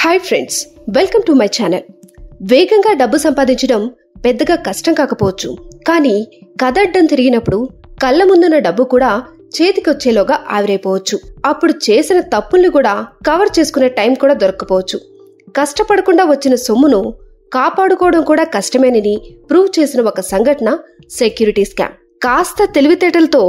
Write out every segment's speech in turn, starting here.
Hi friends, welcome to my channel. వేగంగా డబ్బు సంపాదించడం పెద్దగా కష్టం కాకపోవచ్చు, కానీ కదడ్డం తిరిగినప్పుడు కళ్ళ ముందున్న డబ్బు కూడా చేతికొచ్చేలోగా ఆవిరైపోవచ్చు. అప్పుడు చేసిన తప్పుల్ని కూడా కవర్ చేసుకునే టైం కూడా దొరక్కపోవచ్చు. కష్టపడకుండా వచ్చిన సొమ్మును కాపాడుకోవడం కూడా కష్టమేనని ప్రూవ్ చేసిన ఒక సంఘటన సెక్యూరిటీ స్కామ్. కాస్త తెలివితేటలతో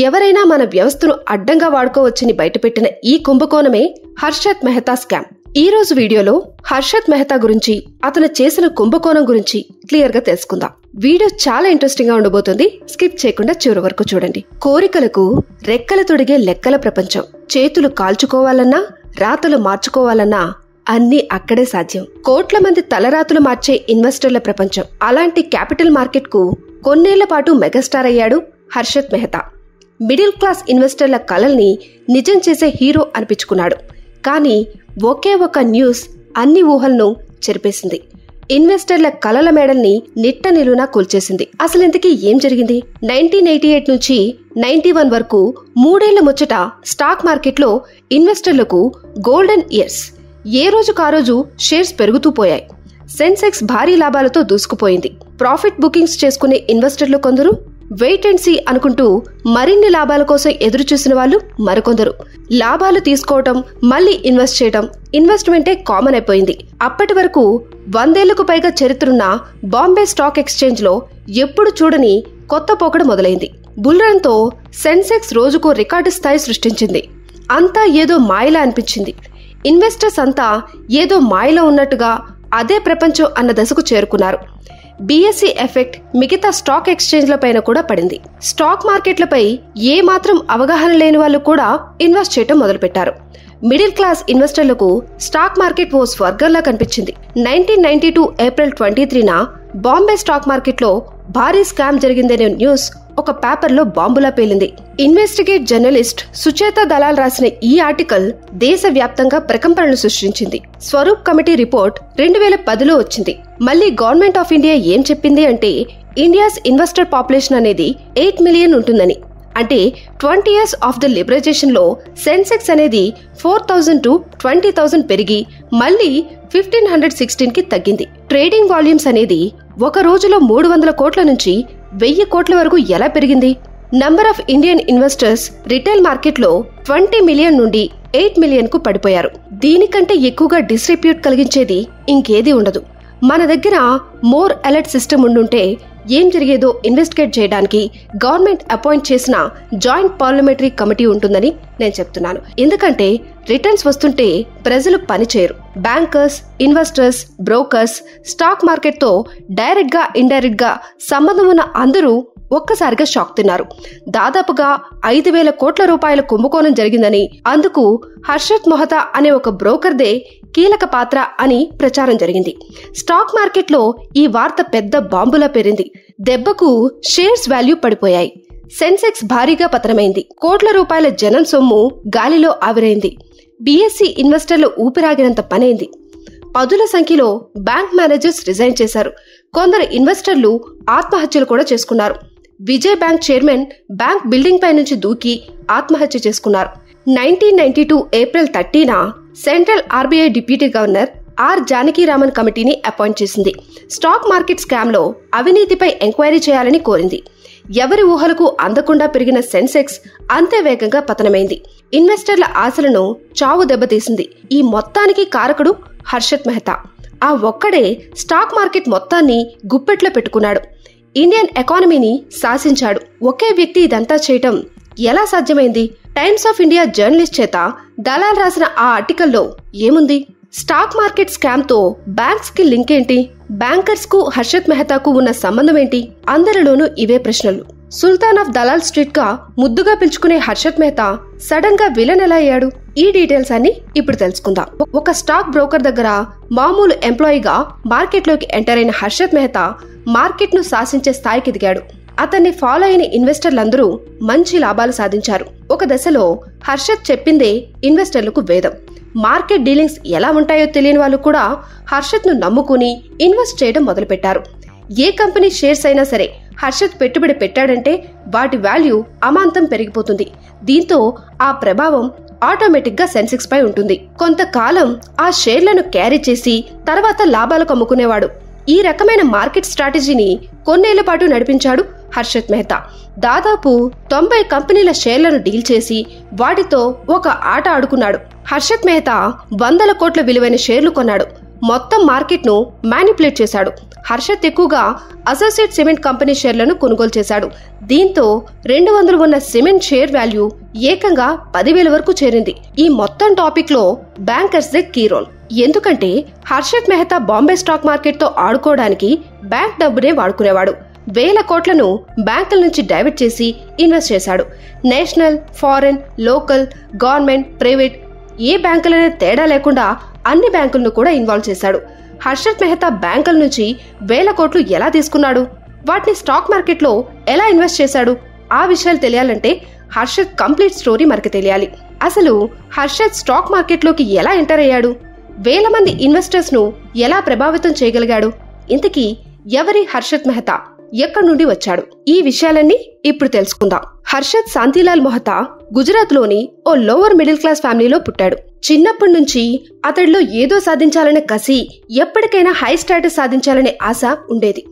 ఎవరైనా మన వ్యవస్థను అడ్డంగా వాడుకోవచ్చని బయటపెట్టిన ఈ కుంభకోణమే హర్షత్ మెహతా స్కామ్. ఈ రోజు వీడియోలో హర్షత్ మెహతా గురించి, అతను చేసిన కుంభకోణం గురించి క్లియర్ గా తెలుసుకుందాం. వీడియో చాలా ఇంట్రెస్టింగ్ గా ఉండబోతుంది. స్కిప్ చేయకుండా చివరి వరకు చూడండి. కోరికలకు రెక్కలు తొడిగే లెక్కల ప్రపంచం. చేతులు కాల్చుకోవాలన్నా, రాతలు మార్చుకోవాలన్నా అన్నీ అక్కడే సాధ్యం. కోట్ల మంది తలరాతులు మార్చే ఇన్వెస్టర్ల ప్రపంచం. అలాంటి క్యాపిటల్ మార్కెట్ కు కొన్నేళ్ల పాటు మెగాస్టార్ అయ్యాడు హర్షత్ మెహతా. మిడిల్ క్లాస్ ఇన్వెస్టర్ల కలల్ని నిజం చేసే హీరో అనిపించుకున్నాడు. కానీ ఒకే ఒక న్యూస్ అన్ని ఊహలను చెరిపేసింది. ఇన్వెస్టర్ల కలల మేడల్ని నిట్ట నిలువునా కూల్చేసింది. అసలింతకీ ఏం జరిగింది? 1988 నుంచి 91 వరకు 3 ఏళ్ల ముచ్చట స్టాక్ మార్కెట్లో ఇన్వెస్టర్లకు గోల్డెన్ ఇయర్స్. ఏ రోజుకా రోజు షేర్స్ పెరుగుతూ పోయాయి. సెన్సెక్స్ భారీ లాభాలతో దూసుకుపోయింది. ప్రాఫిట్ బుకింగ్స్ చేసుకునే ఇన్వెస్టర్లు కొందరు, వెయిట్ అండ్ సీ అనుకుంటూ మరిన్ని లాభాల కోసం ఎదురు చూసిన వాళ్ళు మరికొందరు. లాభాలు తీసుకోవటం, మళ్లీ ఇన్వెస్ట్ చేయటం, ఇన్వెస్ట్మెంటే కామన్ అయిపోయింది. అప్పటి వరకు 100 ఏళ్లకు పైగా చరిత్రున్న బాంబే స్టాక్ ఎక్స్చేంజ్ లో ఎప్పుడు చూడని కొత్త పోకడ మొదలైంది. బుల్రన్ తో సెన్సెక్స్ రోజుకు రికార్డు స్థాయి సృష్టించింది. అంతా ఏదో మాయలా అనిపించింది. ఇన్వెస్టర్స్ అంతా ఏదో మాయలో ఉన్నట్టుగా అదే ప్రపంచం అన్న దశకు చేరుకున్నారు. BSE ఎఫెక్ట్ మిగతా స్టాక్ ఎక్స్చేంజ్ల పైన కూడా పడింది. స్టాక్ మార్కెట్లపై ఏ మాత్రం అవగాహన లేని వాళ్ళు కూడా ఇన్వెస్ట్ చేయటం మొదలుపెట్టారు. మిడిల్ క్లాస్ ఇన్వెస్టర్లకు స్టాక్ మార్కెట్ ఓ స్వర్గంలా కనిపించింది. 1992 ఏప్రిల్ 23న బాంబే స్టాక్ మార్కెట్లో భారీ స్కామ్ జరిగిందనే న్యూస్ ఒక పేపర్లో బాంబులా పేలింది. ఇన్వెస్టిగేట్ జర్నలిస్ట్ సుచేత దలాల్ రాసిన ఈ ఆర్టికల్ దేశవ్యాప్తంగా ప్రకంపనలు సృష్టించింది. స్వరూప్ కమిటీ రిపోర్ట్ 2010లో వచ్చింది. మళ్లీ గవర్నమెంట్ ఆఫ్ ఇండియా ఏం చెప్పింది అంటే, ఇండియాస్ ఇన్వెస్టర్ పాపులేషన్ అనేది 8 మిలియన్ ఉంటుందని. అంటే 20 years ఆఫ్ ద లిబరైజేషన్ లో సెన్సెక్స్ అనేది 4,000 to 20,000 పెరిగి మళ్లీ 1,516 కి తగ్గింది. ట్రేడింగ్ వాల్యూమ్స్ అనేది ఒక రోజులో 300 కోట్ల నుంచి 1000 కోట్ల వరకు ఎలా పెరిగింది? Number of Indian investors retail market లో 20 మిలియన్ నుండి 8 మిలియన్ కు పడిపోయారు. దీనికంటే ఎక్కువగా డిస్ట్రిబ్యూట్ కలిగించేది ఇంకేది ఉండదు. మన దగ్గర మోర్ అలర్ట్ సిస్టమ్ ఉండుంటే ఏం జరిగేదో ఇన్వెస్టిగేట్ చేయడానికి గవర్నమెంట్ అపాయింట్ చేసిన జాయింట్ పార్లమెంటరీ కమిటీ ఉంటుందని నేను చెప్తున్నాను. ఎందుకంటే రిటర్న్స్ వస్తుంటే ప్రజలు పనిచేయరు. Bankers, investors, brokers, stock market తో డైరెక్ట్ గా, ఇండైరెక్ట్ గా సంబంధం ఉన్న అందరూ ఒక్కసారిగా షాక్ తిన్నారు. దాదాపుగా 5,000 కోట్ల రూపాయల కుంభకోణం జరిగిందని, అందుకు హర్షత్ మెహతా అనే ఒక బ్రోకర్దే కీలక పాత్ర అని ప్రచారం జరిగింది. స్టాక్ మార్కెట్లో ఈ వార్త పెద్ద బాంబులా పేరింది. దెబ్బకు షేర్స్ వాల్యూ పడిపోయాయి. సెన్సెక్స్ భారీగా పతనమైంది. కోట్ల రూపాయల జనం సొమ్ము గాలిలో ఆవిరైంది. BSE ఇన్వెస్టర్లు ఊపిరాగినంత పనైంది. పదుల సంఖ్యలో బ్యాంక్ మేనేజర్స్ రిజైన్ చేశారు. కొందరు ఇన్వెస్టర్లు ఆత్మహత్యలు కూడా చేసుకున్నారు. Vijay bank chairman bank building పై నుంచి దూకి ఆత్మహత్య చేసుకున్నారు. 1992 ఏప్రిల్ 30న central RBI deputy governor R Janakiraman కమిటీని అపాయింట్ చేసింది. స్టాక్ మార్కెట్ స్కామ్ లో అవినీతిపై ఎంక్వైరీ చేయాలని కోరింది. ఎవరి ఊహలకు అందకుండా పెరిగిన సెన్సెక్స్ అంతే వేగంగా పతనమైంది. ఇన్వెస్టర్ల ఆశలను చావు దెబ్బతీసింది. ఈ మొత్తానికి కారకుడు హర్షత్ మెహతా. ఆ ఒక్కడే స్టాక్ మార్కెట్ మొత్తాన్ని గుప్పెట్లో పెట్టుకున్నాడు. ఇండియన్ ఎకానమీని శాసించాడు. ఒకే వ్యక్తి ఇదంతా చేయటం ఎలా సాధ్యమైంది? టైమ్స్ ఆఫ్ ఇండియా జర్నలిస్ట్ చేత దలాల్ రాసిన ఆ ఆర్టికల్లో ఏముంది? స్టాక్ మార్కెట్ స్కామ్ తో బ్యాంక్స్ కి లింక్ ఏంటి? బ్యాంకర్స్ కు హర్షత్ మెహతాకు ఉన్న సంబంధం ఏంటి? అందరిలోనూ ఇవే ప్రశ్నలు. సుల్తాన్ ఆఫ్ దలాల్ స్ట్రీట్ గా ముద్దుగా పిలుచుకునే హర్షత్ మెహతా సడన్ గా విలన్ ఎలా అయ్యాడు? ఈ డీటెయిల్స్ అన్ని ఇప్పుడు తెలుసుకుందాం. ఒక స్టాక్ బ్రోకర్ దగ్గర మామూలు ఎంప్లాయీగా మార్కెట్ లోకి ఎంటర్ అయిన హర్షత్ మెహతా మార్కెట్ ను శాసించే స్థాయికి ఎదిగాడు. అతన్ని ఫాలో అయిన ఇన్వెస్టర్లందరూ మంచి లాభాలు సాధించారు. ఒక దశలో హర్షత్ చెప్పిందే ఇన్వెస్టర్లకు వేదం. మార్కెట్ డీలింగ్స్ ఎలా ఉంటాయో తెలియని వాళ్ళు కూడా హర్షత్ ను నమ్ముకుని ఇన్వెస్ట్ చేయడం మొదలుపెట్టారు. ఏ కంపెనీ షేర్స్ అయినా సరే హర్షత్ పెట్టుబడి పెట్టాడంటే వాటి వాల్యూ అమాంతం పెరిగిపోతుంది. దీంతో ఆ ప్రభావం ఆటోమేటిక్ గా సెన్సెక్స్ పై ఉంటుంది. కొంతకాలం ఆ షేర్లను క్యారీ చేసి తర్వాత లాభాలకు అమ్ముకునేవాడు. ఈ రకమైన మార్కెట్ స్ట్రాటజీని కొన్నేళ్ల పాటు నడిపించాడు హర్షత్ మెహతా. దాదాపు 90 కంపెనీల షేర్లను డీల్ చేసి వాటితో ఒక ఆట ఆడుకున్నాడు. హర్షత్ మెహతా వందల కోట్ల విలువైన షేర్లు కొన్నాడు. మొత్తం మార్కెట్ ను మ్యానిపులేట్ చేశాడు. హర్షత్ ఎక్కువగా అసోసియేట్ సిమెంట్ కంపెనీ షేర్లను కొనుగోలు చేశాడు. దీంతో 200 ఉన్న సిమెంట్ షేర్ వాల్యూ ఏకంగా 10,000 వరకు చేరింది. ఈ మొత్తం టాపిక్ లో బ్యాంకర్స్ దే కీ రోల్. ఎందుకంటే హర్షత్ మెహతా బాంబే స్టాక్ మార్కెట్ తో ఆడుకోవడానికి బ్యాంక్ డబ్బునే వాడుకునేవాడు. వేల కోట్లను బ్యాంకుల నుంచి డైవర్ట్ చేసి ఇన్వెస్ట్ చేశాడు. National, foreign, local, government, private ఏ బ్యాంకులనే తేడా లేకుండా అన్ని బ్యాంకులను కూడా ఇన్వాల్వ్ చేశాడు. హర్షత్ మెహతా బ్యాంకుల నుంచి వేల కోట్లు ఎలా తీసుకున్నాడు, వాటిని స్టాక్ మార్కెట్ లో ఎలా ఇన్వెస్ట్ చేశాడు, ఆ విషయాలు తెలియాలంటే హర్షత్ కంప్లీట్ స్టోరీ మనకి తెలియాలి. అసలు హర్షత్ స్టాక్ మార్కెట్ లోకి ఎలా ఎంటర్ అయ్యాడు, వేల మంది ఇన్వెస్టర్స్ ను ఎలా ప్రభావితం చేయగలిగాడు, ఇంతకీ ఎవరి హర్షత్ మెహతా, ఎక్కడి నుండి వచ్చాడు, ఈ విషయాలన్నీ ఇప్పుడు తెలుసుకుందాం. హర్షత్ శాంతిలాల్ మెహతా గుజరాత్ లోని ఓ లోవర్ మిడిల్ క్లాస్ ఫ్యామిలీలో పుట్టాడు. చిన్నప్పటి నుంచి అతడిలో ఏదో సాధించాలనే కసి, ఎప్పటికైనా హై స్టేటస్ సాధించాలనే ఆశ ఉండేది.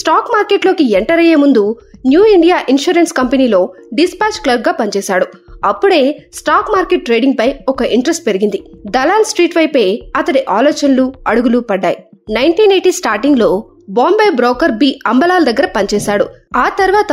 స్టాక్ మార్కెట్ లోకి ఎంటర్ అయ్యే ముందు న్యూ ఇండియా ఇన్సూరెన్స్ కంపెనీలో డిస్పాచ్ క్లర్క్ గా పనిచేశాడు. అప్పుడే స్టాక్ మార్కెట్ ట్రేడింగ్ పై ఒక ఇంట్రెస్ట్ పెరిగింది. దలాల్ స్ట్రీట్ వైపే అతడి ఆలోచనలు, అడుగులు పడ్డాయి. 1980 స్టార్టింగ్ లో బాంబే బ్రోకర్ బి అంబలాల్ దగ్గర పనిచేశాడు. ఆ తర్వాత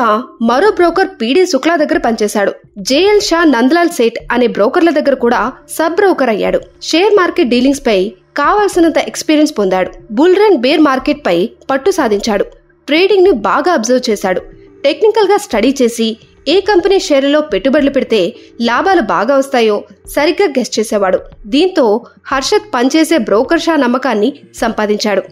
మరో బ్రోకర్ పిడి శుక్లా దగ్గర పనిచేశాడు. జేఎల్ షా, నందలాల్ సేట్ అనే బ్రోకర్ల దగ్గర కూడా సబ్ బ్రోకర్ అయ్యాడు. షేర్ మార్కెట్ డీలింగ్స్ పై కావాల్సినంత ఎక్స్పీరియన్స్ పొందాడు. బుల్ రన్, బేర్ మార్కెట్ పై పట్టు సాధించాడు. ట్రేడింగ్ ని బాగా అబ్జర్వ్ చేశాడు. టెక్నికల్ గా స్టడీ చేసి ఏ కంపెనీ షేర్లలో పెట్టుబడులు పెడితే లాభాలు బాగా వస్తాయో సరిగ్గా గెస్ చేసేవాడు. దీంతో హర్షత్ పనిచేసే బ్రోకర్ షా నమ్మకాన్ని సంపాదించాడు.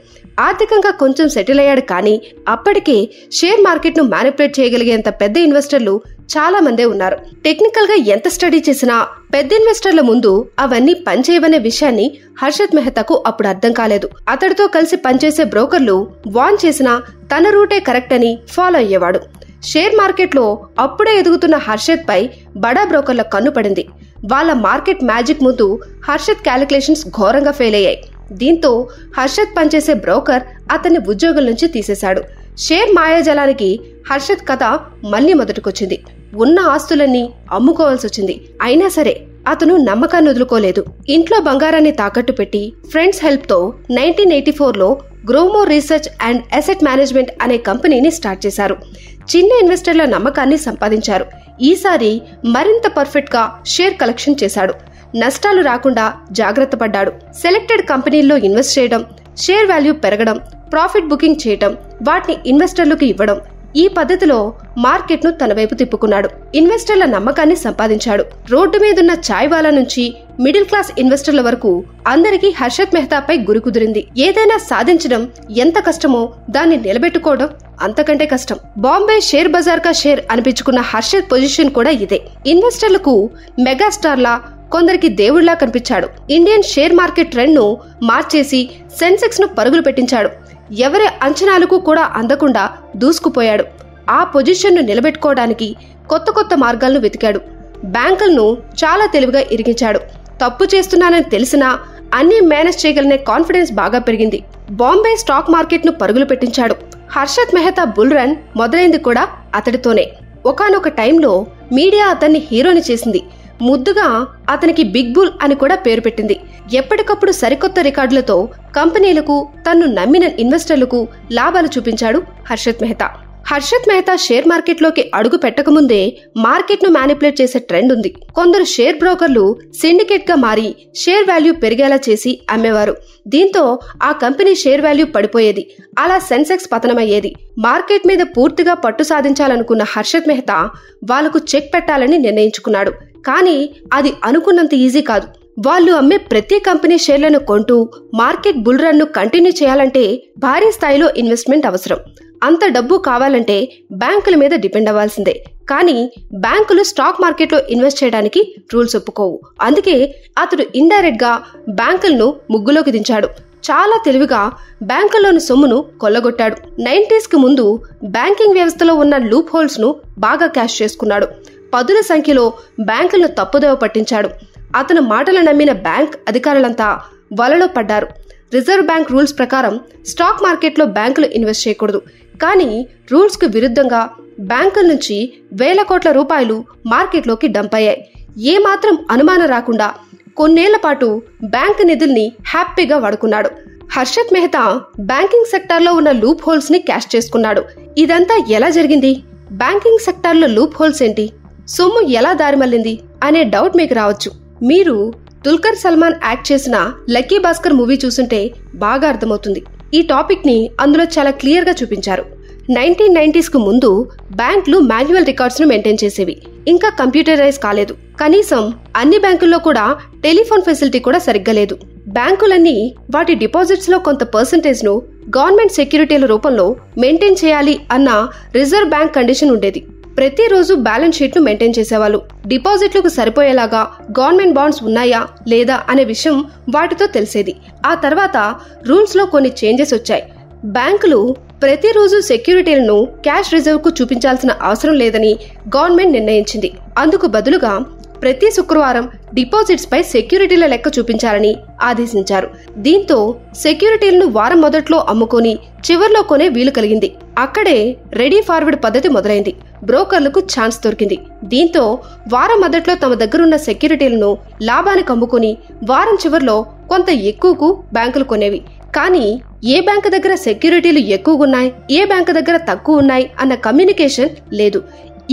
ఆర్థికంగా కొంచెం సెటిల్ అయ్యాడు. కానీ అప్పటికే షేర్ మార్కెట్ ను మ్యానిపులేట్ చేయగలిగేంత పెద్ద ఇన్వెస్టర్లు చాలా మందే ఉన్నారు. టెక్నికల్ గా ఎంత స్టడీ చేసినా పెద్ద ఇన్వెస్టర్ల ముందు అవన్నీ పనిచేయవనే విషయాన్ని హర్షత్ మెహతాకు అప్పుడు అర్థం కాలేదు. అతడితో కలిసి పనిచేసే బ్రోకర్లు వార్న్ చేసినా తన రూటే కరెక్ట్ అని ఫాలో అయ్యేవాడు. షేర్ మార్కెట్ లో అప్పుడే ఎదుగుతున్న హర్షత్ పై బడా బ్రోకర్ల కన్ను పడింది. వాళ్ళ మార్కెట్ మ్యాజిక్ ముందు హర్షత్ క్యాలిక్యులేషన్స్ ఘోరంగా ఫెయిల్ అయ్యాయి. దీంతో హర్షత్ పనిచేసే బ్రోకర్ అతన్ని ఉద్యోగం నుంచి తీసేశాడు. షేర్ మాయాజాలానికి హర్షత్ కథ మళ్లీ మొదటికొచ్చింది. ఉన్న ఆస్తులన్నీ అమ్ముకోవాల్సి వచ్చింది. అయినా సరే అతను నమ్మకాన్ని వదులుకోలేదు. ఇంట్లో బంగారాన్ని తాకట్టు పెట్టి ఫ్రెండ్స్ హెల్ప్ తో 1984లో Growmore research and asset management అనే కంపెనీని స్టార్ట్ చేశారు. చిన్న ఇన్వెస్టర్ల నమ్మకాన్ని సంపాదించారు. ఈసారి మరింత పర్ఫెక్ట్ గా షేర్ కలెక్షన్ చేశాడు. నష్టాలు రాకుండా జాగ్రత్త పడ్డాడు. సెలెక్టెడ్ కంపెనీల్లో ఇన్వెస్ట్ చేయడం, షేర్ వాల్యూ పెరగడం, ప్రాఫిట్ బుకింగ్ చేయడం, వాటిని ఇన్వెస్టర్లకు ఇవ్వడం, ఈ పద్ధతిలో మార్కెట్ ను తన వైపు తిప్పుకున్నాడు. ఇన్వెస్టర్ల నమ్మకాన్ని సంపాదించాడు. రోడ్డు మీదున్న చాయ్ వాలా నుంచి మిడిల్ క్లాస్ ఇన్వెస్టర్ల వరకు అందరికీ హర్షత్ మెహతాపై గురి కుదిరింది. ఏదైనా సాధించడం ఎంత కష్టమో దాన్ని నిలబెట్టుకోవడం అంతకంటే కష్టం. బాంబే షేర్ బజార్ కా షేర్ అనిపించుకున్న హర్షత్ పొజిషన్ కూడా ఇదే. ఇన్వెస్టర్లకు మెగాస్టార్లా, కొందరికి దేవుళ్లా కనిపించాడు. ఇండియన్ షేర్ మార్కెట్ ట్రెండ్ ను మార్చేసి సెన్సెక్స్ ను పరుగులు పెట్టించాడు. ఎవరి అంచనాలకు కూడా అందకుండా దూసుకుపోయాడు. ఆ పొజిషన్ ను నిలబెట్టుకోవడానికి కొత్త కొత్త మార్గాలను వెతికాడు. బ్యాంకులను చాలా తెలివిగా ఇరిగించాడు. తప్పు చేస్తున్నానని తెలిసినా అన్ని మేనేజ్ చేయగలనే కాన్ఫిడెన్స్ బాగా పెరిగింది. బాంబే స్టాక్ మార్కెట్ ను పరుగులు పెట్టించాడు. హర్షత్ మెహతా బుల్ రన్ మొదలైంది కూడా అతడితోనే. ఒకానొక టైంలో మీడియా అతన్ని హీరోని చేసింది. ముద్దుగా అతనికి బిగ్ బుల్ అని కూడా పేరు పెట్టింది. ఎప్పటికప్పుడు సరికొత్త రికార్డులతో కంపెనీలకు, తన్ను నమ్మిన ఇన్వెస్టర్లకు లాభాలు చూపించాడు హర్షత్ మెహతా. హర్షత్ మెహతా షేర్ మార్కెట్ లోకి అడుగు పెట్టకముందే మార్కెట్ ను మ్యానిపులేట్ చేసే ట్రెండ్ ఉంది. కొందరు షేర్ బ్రోకర్లు సిండికేట్ గా మారి షేర్ వాల్యూ పెరిగేలా చేసి అమ్మేవారు. దీంతో ఆ కంపెనీ షేర్ వాల్యూ పడిపోయేది. అలా సెన్సెక్స్ పతనమయ్యేది. మార్కెట్ మీద పూర్తిగా పట్టు సాధించాలనుకున్న హర్షత్ మెహతా వాళ్లకు చెక్ పెట్టాలని నిర్ణయించుకున్నాడు. కానీ అది అనుకున్నంత ఈజీ కాదు. వాళ్ళు అమ్మే ప్రతి కంపెనీ షేర్లను కొంటూ మార్కెట్ బుల్ రన్ ను కంటిన్యూ చేయాలంటే భారీ స్థాయిలో ఇన్వెస్ట్మెంట్ అవసరం. అంత డబ్బు కావాలంటే బ్యాంకుల మీద డిపెండ్ అవ్వాల్సిందే. కానీ బ్యాంకులు స్టాక్ మార్కెట్లో ఇన్వెస్ట్ చేయడానికి రూల్స్ ఒప్పుకోవు. అందుకే అతడు ఇండైరెక్ట్ గా బ్యాంకులను ముగ్గులోకి దించాడు. చాలా తెలివిగా బ్యాంకుల్లోని సొమ్మును కొల్లగొట్టాడు. 90s కి ముందు బ్యాంకింగ్ వ్యవస్థలో ఉన్న లూప్ హోల్స్ ను బాగా క్యాష్ చేసుకున్నాడు. పదుల సంఖ్యలో బ్యాంకులను తప్పుదోవ పట్టించాడు. అతను మాటలు నమ్మిన బ్యాంక్ అధికారులంతా వలలో పడ్డారు. రిజర్వ్ బ్యాంక్ రూల్స్ ప్రకారం స్టాక్ మార్కెట్లో బ్యాంకులు ఇన్వెస్ట్ చేయకూడదు. కానీ రూల్స్ కు విరుద్ధంగా బ్యాంకుల నుంచి వేల కోట్ల రూపాయలు మార్కెట్లోకి డంప్ అయ్యాయి. ఏమాత్రం అనుమానం రాకుండా కొన్నేళ్ల పాటు బ్యాంకు నిధుల్ని హ్యాపీగా వాడుకున్నాడు. హర్షత్ మెహతా బ్యాంకింగ్ సెక్టార్లో ఉన్న లూప్ హోల్స్ ని క్యాష్ చేసుకున్నాడు. ఇదంతా ఎలా జరిగింది? బ్యాంకింగ్ సెక్టార్లో లూప్ హోల్స్ ఏంటి? సొమ్ము ఎలా దారిమళ్లింది అనే డౌట్ మీకు రావచ్చు. మీరు దుల్కర్ సల్మాన్ యాక్ట్ చేసిన లక్కీ భాస్కర్ మూవీ చూసుంటే బాగా అర్థమవుతుంది. ఈ టాపిక్ ని అందులో చాలా క్లియర్ గా చూపించారు. 1990s కు ముందు బ్యాంకులు మాన్యువల్ రికార్డ్స్ ను మెయింటైన్ చేసేవి. ఇంకా కంప్యూటరైజ్ కాలేదు. కనీసం అన్ని బ్యాంకుల్లో కూడా టెలిఫోన్ ఫెసిలిటీ కూడా సరిగ్గా లేదు. బ్యాంకులన్నీ వాటి డిపాజిట్స్ లో కొంత పర్సెంటేజ్ ను గవర్నమెంట్ సెక్యూరిటీల రూపంలో మెయింటైన్ చేయాలి అన్న రిజర్వ్ బ్యాంక్ కండిషన్ ఉండేది. ప్రతిరోజు బ్యాలెన్స్ షీట్ ను మెయింటైన్ చేసేవాళ్ళు. డిపాజిట్లకు సరిపోయేలాగా గవర్నమెంట్ బాండ్స్ ఉన్నాయా లేదా అనే విషయం వాటితో తెలిసేది. ఆ తర్వాత రూల్స్ లో కొన్ని చేంజెస్ వచ్చాయి. బ్యాంకులు ప్రతిరోజు సెక్యూరిటీలను క్యాష్ రిజర్వ్ కు చూపించాల్సిన అవసరం లేదని గవర్నమెంట్ నిర్ణయించింది. అందుకు బదులుగా ప్రతి శుక్రవారం డిపాజిట్స్ పై సెక్యూరిటీల లెక్క చూపించాలని ఆదేశించారు. దీంతో సెక్యూరిటీలను వారం మొదట్లో అమ్ముకొని చివర్లో కొనే వీలు కలిగింది. అక్కడే రెడీ ఫార్వర్డ్ పద్ధతి మొదలైంది. బ్రోకర్లకు ఛాన్స్ దొరికింది. దీంతో వారం మొదట్లో తమ దగ్గరున్న సెక్యూరిటీలను లాభానికి అమ్ముకొని వారం చివర్లో కొంత ఎక్కువకు బ్యాంకులు కొనేవి. కానీ ఏ బ్యాంకు దగ్గర సెక్యూరిటీలు ఎక్కువగున్నాయి, ఏ బ్యాంకు దగ్గర తక్కువ ఉన్నాయి అన్న కమ్యూనికేషన్ లేదు.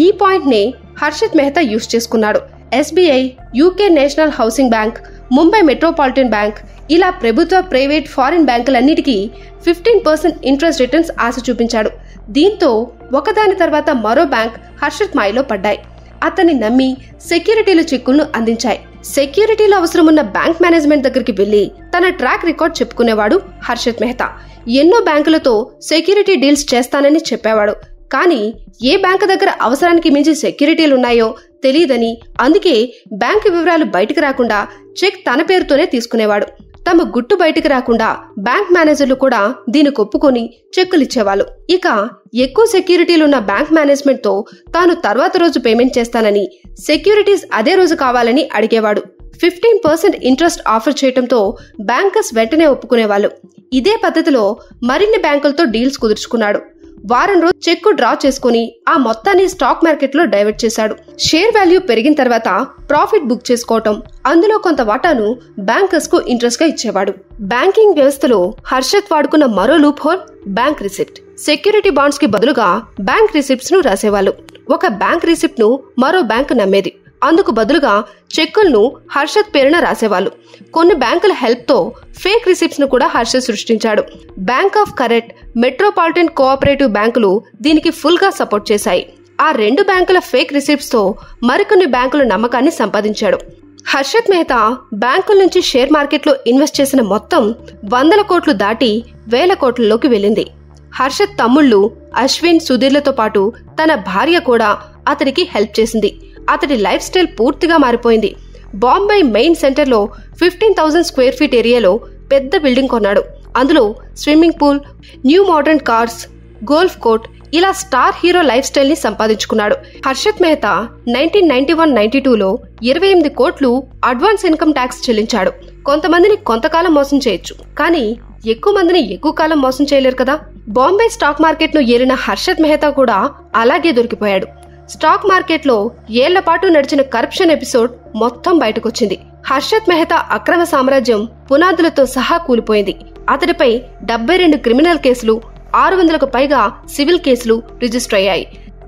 ఈ పాయింట్ నే హర్షత్ మెహతా యూజ్ చేసుకున్నాడు. SBI, UK national housing bank, Mumbai metropolitan bank ఇలా ప్రభుత్వ, ప్రైవేట్, ఫారిన్ బ్యాంకులన్నిటికీ 15% ఇంట్రెస్ట్ రిటర్న్స్ ఆశ చూపించాడు. దీంతో ఒకదాని తర్వాత మరో బ్యాంక్ హర్షత్ మాయలో పడ్డాయి. అతన్ని నమ్మి సెక్యూరిటీల చెక్కులను అందించాయి. సెక్యూరిటీలో అవసరమున్న బ్యాంక్ మేనేజ్మెంట్ దగ్గరికి వెళ్లి తన ట్రాక్ రికార్డ్ చెప్పుకునేవాడు హర్షత్ మెహతా. ఎన్నో బ్యాంకులతో సెక్యూరిటీ డీల్స్ చేస్తానని చెప్పేవాడు. కానీ ఏ బ్యాంకు దగ్గర అవసరానికి మించి సెక్యూరిటీలున్నాయో తెలియదని, అందుకే బ్యాంకు వివరాలు బయటకు రాకుండా చెక్ తన పేరుతోనే తీసుకునేవాడు. తమ గుట్టు బయటకు రాకుండా బ్యాంక్ మేనేజర్లు కూడా దీనికి ఒప్పుకొని చెక్కులిచ్చేవాళ్ళు. ఇక ఎక్కువ సెక్యూరిటీలున్న బ్యాంక్ మేనేజ్మెంట్ తో తాను తర్వాత రోజు పేమెంట్ చేస్తానని, సెక్యూరిటీస్ అదే రోజు కావాలని అడిగేవాడు. 15% ఇంట్రెస్ట్ ఆఫర్ చేయడంతో బ్యాంకర్స్ వెంటనే ఒప్పుకునేవాళ్ళు. ఇదే పద్ధతిలో మరిన్ని బ్యాంకులతో డీల్స్ కుదుర్చుకున్నాడు. వారం రోజు చెక్కు డ్రా చేసుకుని ఆ మొత్తాన్ని స్టాక్ మార్కెట్ లో డైవర్ట్ చేశాడు. షేర్ వాల్యూ పెరిగిన తర్వాత ప్రాఫిట్ బుక్ చేసుకోవటం, అందులో కొంత వాటాను బ్యాంకర్స్ కు ఇంట్రెస్ట్ గా ఇచ్చేవాడు. బ్యాంకింగ్ వ్యవస్థలో హర్షత్ వాడుకున్న మరో loop whole bank receipt. Security bonds కి బదులుగా బ్యాంక్ రిసిప్ట్స్ ను రాసేవాళ్ళు. ఒక బ్యాంక్ రిసిప్ట్ ను మరో బ్యాంక్ నమ్మేది. అందుకు బదులుగా చెక్కులను హర్షత్ పేరున రాసేవాళ్ళు. కొన్ని బ్యాంకుల హెల్ప్ తో ఫేక్ రిసిప్ట్స్ ను కూడా హర్షత్ సృష్టించాడు. Bank of correct, metropolitan cooperative బ్యాంకులు దీనికి ఫుల్ గా సపోర్ట్ చేశాయి. ఆ రెండు బ్యాంకుల ఫేక్ రిసిప్ట్స్ తో మరికొన్ని బ్యాంకుల నమ్మకాన్ని సంపాదించాడు. హర్షత్ మెహతా బ్యాంకుల నుంచి షేర్ మార్కెట్ లో ఇన్వెస్ట్ చేసిన మొత్తం 100 కోట్లు దాటి 1000 కోట్లలోకి వెళ్ళింది. హర్షత్ తమ్ముళ్లు అశ్విన్, సుధీర్లతో పాటు తన భార్య కూడా అతడికి హెల్ప్ చేసింది. అతడి లైఫ్ స్టైల్ పూర్తిగా మారిపోయింది. బాంబే మెయిన్ సెంటర్ లో 15,000 స్క్వేర్ ఫీట్ ఏరియాలో పెద్ద బిల్డింగ్ కొన్నాడు. అందులో swimming pool, new modern cars, golf court ఇలా స్టార్ హీరో లైఫ్ స్టైల్ ని సంపాదించుకున్నాడు. హర్షత్ మెహతా 1991-92లో 28 కోట్లు అడ్వాన్స్ ఇన్కమ్ ట్యాక్స్ చెల్లించాడు. కొంతమందిని కొంతకాలం మోసం చేయొచ్చు, కానీ ఎక్కువ మందిని ఎక్కువ కాలం మోసం చేయలేరు కదా. బాంబే స్టాక్ మార్కెట్ ను ఏలిన హర్షత్ మెహతా కూడా అలాగే దొరికిపోయాడు. స్టాక్ మార్కెట్ లో ఏళ్ల పాటు నడిచిన కరప్షన్ ఎపిసోడ్ మొత్తం బయటకొచ్చింది. హర్షత్ మెహతా అక్రమ సామ్రాజ్యం పునాదులతో సహా కూలిపోయింది. అతడిపై 72 క్రిమినల్ కేసులు, 600కు పైగా సివిల్ కేసులు రిజిస్టర్ అయ్యాయి.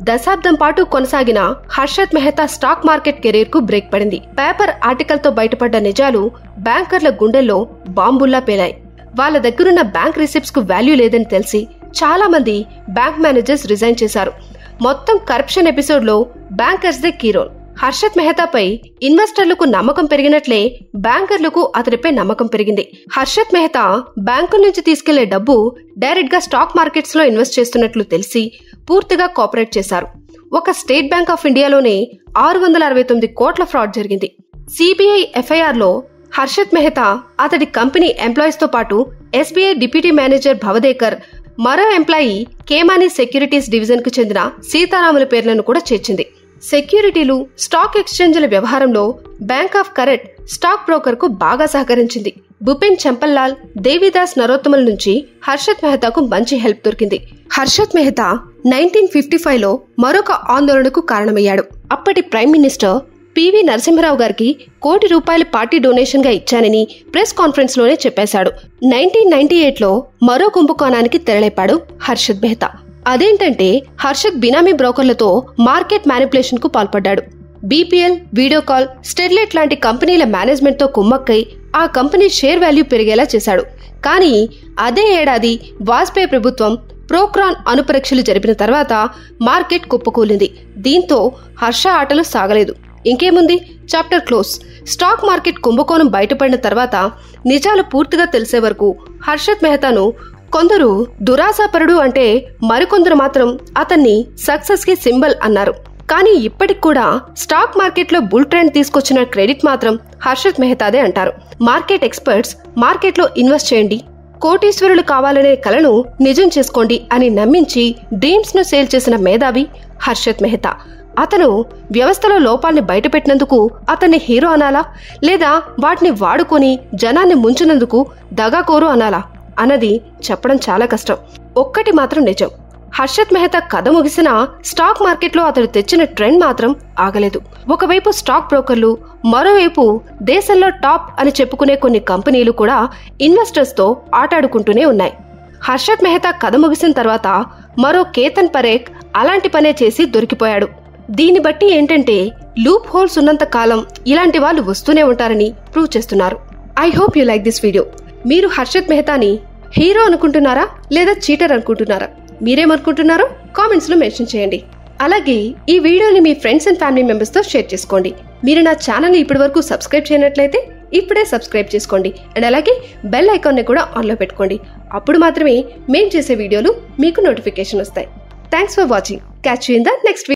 దశాబ్దం పాటు కొనసాగిన Harshad Mehta stock market career కు బ్రేక్ పడింది. పేపర్ ఆర్టికల్ తో బయటపడ్డ నిజాలు బ్యాంకర్ల గుండెల్లో బాంబుల్లా పేలాయి. వాళ్ళ దగ్గరున్న బ్యాంక్ రిసిప్ట్స్ కు వాల్యూ లేదని తెలిసి చాలా మంది బ్యాంక్ మేనేజర్స్ రిజైన్ చేశారు. మొత్తం కరప్షన్ ఎపిసోడ్ లో బ్యాంకర్స్ దే కీ రోల్. హర్షత్ మెహతాపై ఇన్వెస్టర్లకు నమ్మకం పెరిగినట్లే బ్యాంకర్లకు అతడిపై నమ్మకం పెరిగింది. హర్షత్ మెహతా బ్యాంకుల నుంచి తీసుకెళ్లే డబ్బు డైరెక్ట్ గా స్టాక్ మార్కెట్స్ లో ఇన్వెస్ట్ చేస్తున్నట్లు తెలిసి పూర్తిగా కోఆపరేట్ చేశారు. ఒక స్టేట్ బ్యాంక్ ఆఫ్ ఇండియాలోనే 669 కోట్ల ఫ్రాడ్ జరిగింది. సిబిఐ FIR లో హర్షత్ మెహతా అతడి కంపెనీ ఎంప్లాయీస్ తో పాటు SBI డిప్యూటీ మేనేజర్ భవదేకర్, మరో ఎంప్లాయీ కేమాని సెక్యూరిటీస్ డివిజన్ కు చెందిన సీతారాముల పేర్లను కూడా చేర్చింది. సెక్యూరిటీలు, స్టాక్ ఎక్స్చేంజ్ల వ్యవహారంలో బ్యాంక్ ఆఫ్ కరెట్ స్టాక్ బ్రోకర్ కు బాగా సహకరించింది. భూపెన్ చంపల్లాల్, దేవిదాస్ నరోత్తమల నుంచి హర్షత్ మెహతాకు మంచి హెల్ప్ దొరికింది. హర్షత్ మెహతా 1955లో మరొక ఆందోళనకు కారణమయ్యాడు. అప్పటి ప్రైమ్ మినిస్టర్ పివి నరసింహరావు గారికి ₹1,00,00,000 పార్టీ డొనేషన్ గా ఇచ్చానని ప్రెస్ కాన్ఫరెన్స్ లోనే చెప్పేశాడు. 1998లో మరో కుంభకోణానికి తెరలేపాడు హర్షత్ మెహతా. అదేంటంటే హర్షత్ బినామీ బ్రోకర్లతో మార్కెట్ మ్యానిపులేషన్ కు పాల్పడ్డాడు. బీపీఎల్, వీడియోకాల్, స్టెర్లైట్ లాంటి కంపెనీల మేనేజ్మెంట్ తో కుమ్మక్కై ఆ కంపెనీ షేర్ వాల్యూ పెరిగేలా చేశాడు. కానీ అదే ఏడాది వాజ్పేయి ప్రభుత్వం ప్రోక్రాన్ అణుపరీక్షలు జరిపిన తర్వాత మార్కెట్ కుప్పకూలింది. దీంతో హర్ష ఆటలు సాగలేదు. ఇంకేముంది, చాప్టర్ క్లోజ్. స్టాక్ మార్కెట్ కుంభకోణం బయటపడిన తర్వాత నిజాలు పూర్తిగా తెలిసే వరకు హర్షత్ మెహతాను కొందరు దురాశాపరుడు అంటే, మరికొందరు మాత్రం అతన్ని సక్సెస్ కి సింబల్ అన్నారు. కానీ ఇప్పటికి కూడా స్టాక్ మార్కెట్లో బుల్ ట్రెండ్ తీసుకొచ్చిన క్రెడిట్ మాత్రం హర్షత్ మెహతాదే అంటారు. మార్కెట్ ఎక్స్పర్ట్స్ మార్కెట్లో ఇన్వెస్ట్ చేయండి, కోటీశ్వరులు కావాలనే కలను నిజం చేసుకోండి అని నమ్మించి డ్రీమ్స్ ను సేల్ చేసిన మేధావి హర్షత్ మెహతా. అతను వ్యవస్థలో లోపాల్ని బయటపెట్టినందుకు అతన్ని హీరో అనాలా, లేదా వాటిని వాడుకొని జనాన్ని ముంచినందుకు దగాకోరు అనాలా అన్నది చెప్పడం చాలా కష్టం. ఒక్కటి మాత్రం నిజం, హర్షత్ మెహతా కథ ముగిసినా స్టాక్ మార్కెట్లో అతడు తెచ్చిన ట్రెండ్ మాత్రం ఆగలేదు. ఒకవైపు స్టాక్ బ్రోకర్లు, మరోవైపు దేశంలో టాప్ అని చెప్పుకునే కొన్ని కంపెనీలు కూడా ఇన్వెస్టర్స్ తో ఆటాడుకుంటూనే ఉన్నాయి. హర్షత్ మెహతా కథ ముగిసిన తర్వాత మరో కేతన్ పరేఖ్ అలాంటి పనే చేసి దొరికిపోయాడు. దీన్ని బట్టి ఏంటంటే లూప్ హోల్స్ ఉన్నంత కాలం ఇలాంటి వాళ్ళు వస్తూనే ఉంటారని ప్రూవ్ చేస్తున్నారు. I hope you like this video. మీరు హర్షత్ మెహతాని హీరో అనుకుంటున్నారా లేదా చీటర్ అనుకుంటున్నారా? మీరేమనుకుంటున్నారో కామెంట్స్ లో మెన్షన్ చేయండి. అలాగే ఈ వీడియోని మీ ఫ్రెండ్స్ అండ్ ఫ్యామిలీ మెంబర్స్ తో షేర్ చేసుకోండి. మీరు నా ఛానల్ ని ఇప్పటి వరకు సబ్స్క్రైబ్ చేయనట్లయితే ఇప్పుడే సబ్స్క్రైబ్ చేసుకోండి. అండ్ అలాగే బెల్ ఐకాన్ ని కూడా ఆన్ లో పెట్టుకోండి. అప్పుడు మాత్రమే మేం చేసే వీడియోలు మీకు నోటిఫికేషన్ వస్తాయి. Thanks for watching. Catch you in the next video.